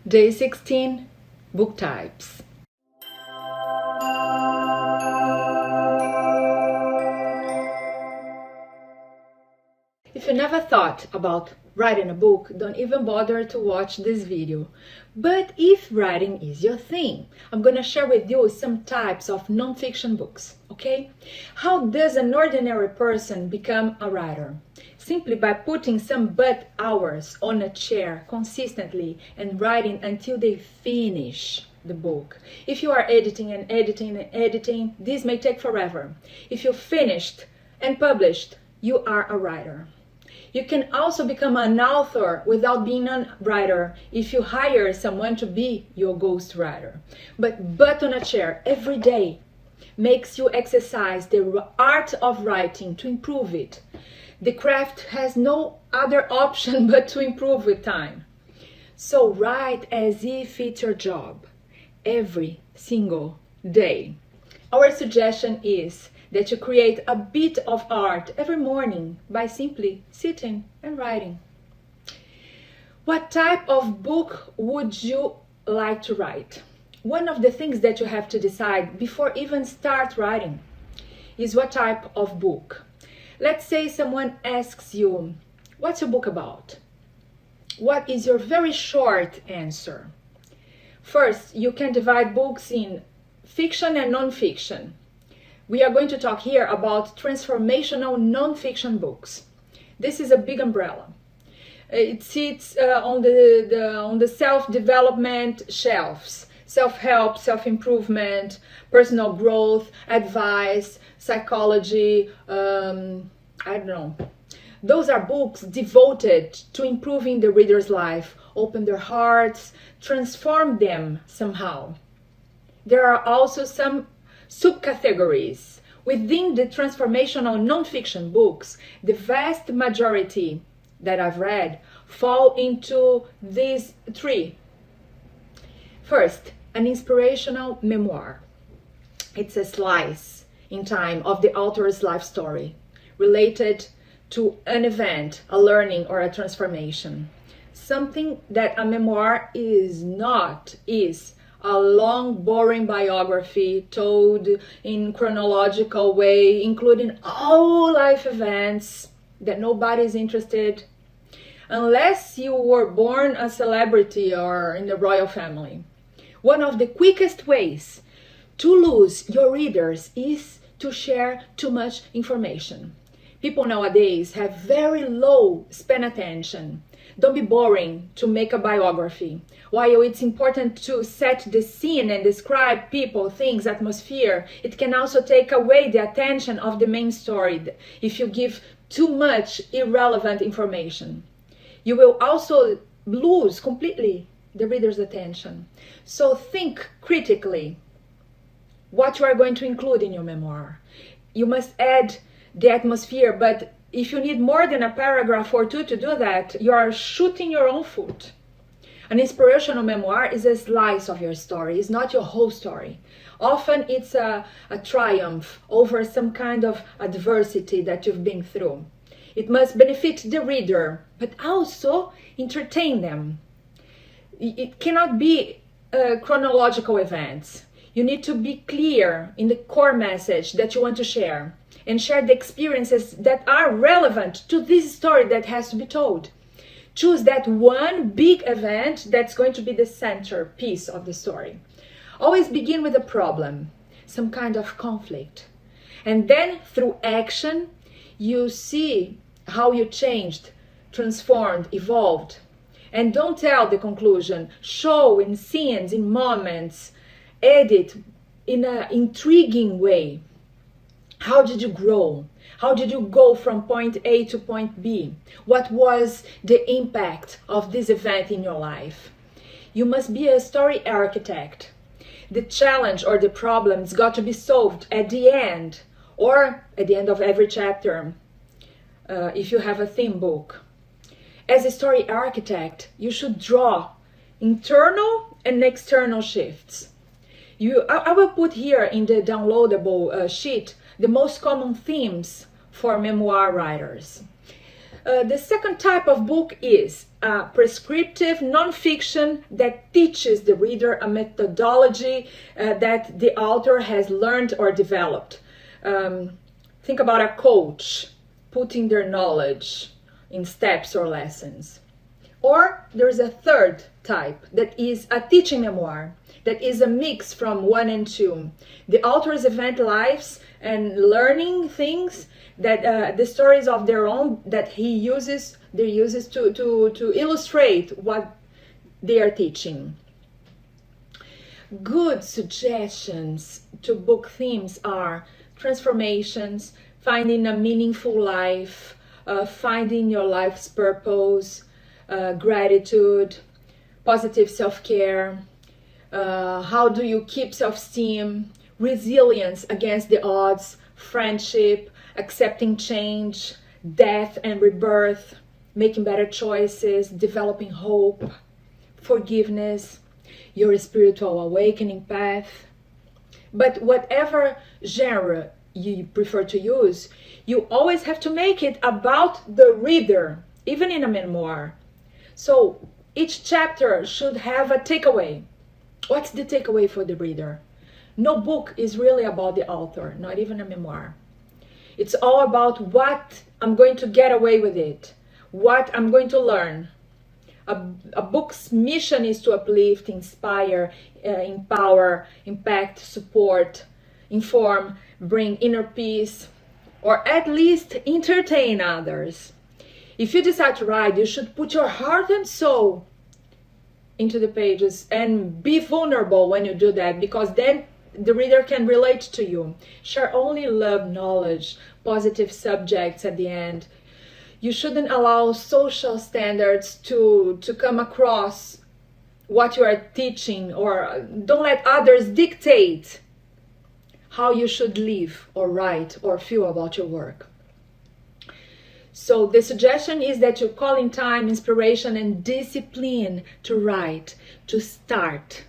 Day 16, Book Types. If you never thought about writing a book, don't even bother to watch this video. But if writing is your thing, I'm gonna share with you some types of non-fiction books, okay? How does an ordinary person become a writer? Simply by putting some butt hours on a chair consistently and writing until they finish the book. If you are editing and editing and editing, this may take forever. If you finished and published, you are a writer. You can also become an author without being a writer if you hire someone to be your ghostwriter. But butt on a chair every day makes you exercise the art of writing to improve it. The craft has no other option but to improve with time. So write as if it's your job every single day. Our suggestion is that you create a bit of art every morning by simply sitting and writing. What type of book would you like to write? One of the things that you have to decide before even start writing is what type of book. Let's say someone asks you, what's your book about? What is your very short answer? First, you can divide books in fiction and non-fiction. We are going to talk here about transformational non-fiction books. This is a big umbrella. It sits on the self-development shelves. Self-help, self-improvement, personal growth, advice, psychology, I don't know. Those are books devoted to improving the reader's life, open their hearts, transform them somehow. There are also some subcategories. Within the transformational non-fiction books, the vast majority that I've read fall into these three. First, an inspirational memoir. It's a slice in time of the author's life story related to an event, a learning, or a transformation. Something that a memoir is not is a long, boring biography told in chronological way, including all life events that nobody's interested, unless you were born a celebrity or in the royal family. One of the quickest ways to lose your readers is to share too much information. People nowadays have very low span attention. Don't be boring to make a biography. While it's important to set the scene and describe people, things, atmosphere, it can also take away the attention of the main story if you give too much irrelevant information. You will also lose completely the reader's attention. So think critically what you are going to include in your memoir. You must add the atmosphere, but if you need more than a paragraph or two to do that, you are shooting your own foot. An inspirational memoir is a slice of your story, it's not your whole story. Often it's a triumph over some kind of adversity that you've been through. It must benefit the reader, but also entertain them. It cannot be chronological events. You need to be clear in the core message that you want to share and share the experiences that are relevant to this story that has to be told. Choose that one big event that's going to be the centerpiece of the story. Always begin with a problem, some kind of conflict. And then through action, you see how you changed, transformed, evolved. And don't tell the conclusion. Show in scenes, in moments, edit in an intriguing way. How did you grow? How did you go from point A to point B? What was the impact of this event in your life? You must be a story architect. The challenge or the problem's got to be solved at the end or at the end of every chapter if you have a theme book. As a story architect, you should draw internal and external shifts. I will put here in the downloadable sheet the most common themes for memoir writers. The second type of book is prescriptive nonfiction that teaches the reader a methodology that the author has learned or developed. Think about a coach putting their knowledge in steps or lessons. Or there's a third type that is a teaching memoir that is a mix from 1 and 2. The author's event lives and learning things that the stories of their own that they uses to illustrate what they are teaching. Good suggestions to book themes are transformations, finding a meaningful life, finding your life's purpose, gratitude, positive self-care, how do you keep self-esteem, resilience against the odds, friendship, accepting change, death and rebirth, making better choices, developing hope, forgiveness, your spiritual awakening path. But whatever genre you prefer to use, you always have to make it about the reader, even in a memoir. So each chapter should have a takeaway. What's the takeaway for the reader? No book is really about the author, not even a memoir. It's all about what I'm going to get away with it, what I'm going to learn. A book's mission is to uplift, inspire, empower, impact, support, inform, bring inner peace, or at least entertain others. If you decide to write, you should put your heart and soul into the pages and be vulnerable when you do that, because then the reader can relate to you. Share only love, knowledge, positive subjects at the end. You shouldn't allow social standards to come across what you are teaching, or don't let others dictate how you should live or write or feel about your work. So the suggestion is that you call in time, inspiration, and discipline to write, to start,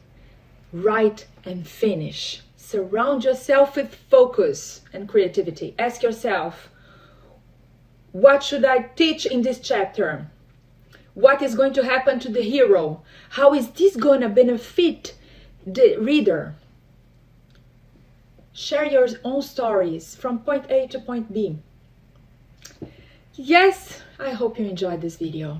write and finish. Surround yourself with focus and creativity. Ask yourself, what should I teach in this chapter? What is going to happen to the hero? How is this going to benefit the reader? Share your own stories from point A to point B. Yes, I hope you enjoyed this video.